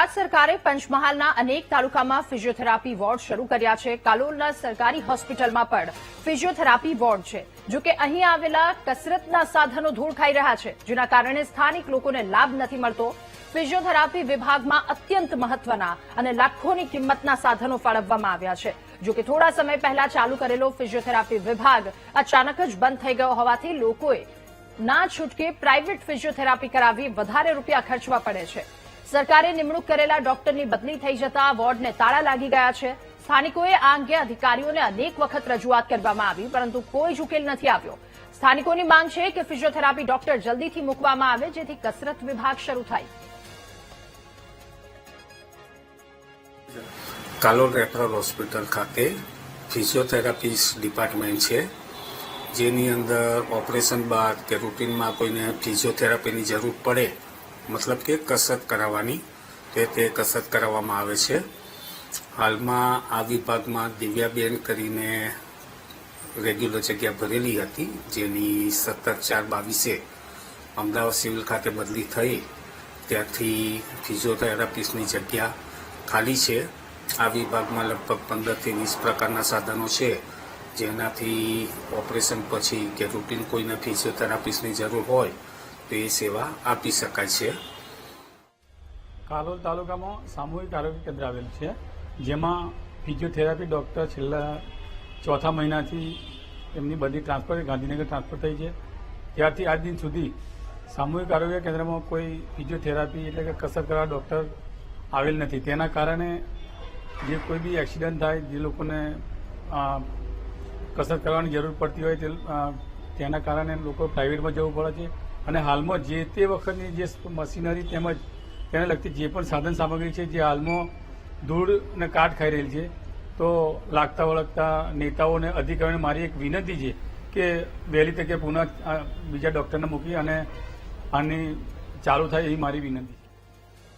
ગુજરાત સરકારે પંચમહાલના અનેક તાલુકામાં ફિઝિયોથેરાપી વોર્ડ શરૂ કર્યા છે। કાલોલના સરકારી હોસ્પિટલમાં પણ ફિઝિયોથેરાપી વોર્ડ છે। જો કે અહીં આવેલા કસરતના સાધનો ધૂળ ખાઈ રહ્યા છે, જેના કારણે સ્થાનિક લોકોને લાભ નથી મળતો। ફિઝિયોથેરાપી વિભાગમાં અત્યંત મહત્વના અને લાખોની કિંમતના સાધનો ફાળવવામાં આવ્યા છે। જો કે થોડા સમય પહેલા ચાલુ કરેલો ફિઝિયોથેરાપી વિભાગ અચાનક જ બંધ થઈ ગયો હોવાથી લોકોએ ના છૂટકે પ્રાઇવેટ ફિઝિયોથેરાપી કરાવી વધારે રૂપિયા ખર્ચવા પડે છે। સરકારે નિમણૂક કરેલા ડોક્ટરની બદલી થઈ જતા વોર્ડને તાળા લાગી ગયા છે। સ્થાનિકોએ આ અંગે અધિકારીઓને અનેક વખત રજૂઆત કરવામાં આવી, પરંતુ કોઈ જ ઉકેલ નથી આવ્યો। સ્થાનિકોની માંગ છે કે ફિઝિયોથેરાપી ડોક્ટર જલ્દીથી મૂકવામાં આવે, જેથી કસરત વિભાગ શરૂ થાય। કાલોલ રેફરલ હોસ્પિટલ ખાતે ફિઝિયોથેરાપિસ્ટ ડિપાર્ટમેન્ટ છે, જેની અંદર ઓપરેશન બાદ કે રૂટીનમાં કોઈને ફિઝિયોથેરાપીની જરૂર પડે, મતલબ કે કસરત કરાવવાની, તે કસરત કરાવવામાં આવે છે। હાલમાં આ વિભાગમાં દિવ્યાબેન કરીને રેગ્યુલર જગ્યા ભરેલી હતી, જેની 17/4/22 અમદાવાદ સિવિલ ખાતે બદલી થઈ, ત્યારથી ફિઝિયોથેરાપિસ્ટની જગ્યા ખાલી છે। આ વિભાગમાં લગભગ 15થી 20 પ્રકારના સાધનો છે, જેનાથી ઓપરેશન પછી કે રૂટીન કોઈને ફિઝિયોથેરાપિસ્ટની જરૂર હોય તો એ સેવા આપી શકાય છે। કાલોલ તાલુકામાં સામૂહિક આરોગ્ય કેન્દ્ર આવેલ છે, જેમાં ફિઝિયોથેરાપી ડૉક્ટર છેલ્લા ચોથા મહિનાથી એમની બધી ટ્રાન્સફર ગાંધીનગર ટ્રાન્સફર થઈ છે। ત્યારથી આજ દિન સુધી સામૂહિક આરોગ્ય કેન્દ્રમાં કોઈ ફિઝિયોથેરાપી એટલે કે કસરત કરવા ડૉક્ટર આવેલ નથી। તેના કારણે જે કોઈ બી એક્સિડન્ટ થાય, જે લોકોને કસરત કરવાની જરૂર પડતી હોય તેના કારણે લોકો પ્રાઇવેટમાં જવું પડે છે। અને હાલમાં જે તે વખતની જે મશીનરી તેમજ તેને લગતી જે પણ સાધન સામગ્રી છે, જે હાલમાં ધૂળ અને કાટ ખાઈ રહેલી છે, તો લાગતા વળગતા નેતાઓને અધિકારીઓને મારી એક વિનંતી છે કે વહેલી તકે પુનઃ બીજા ડૉક્ટરને મૂકી અને આની ચાલુ થાય, એવી મારી વિનંતી છે।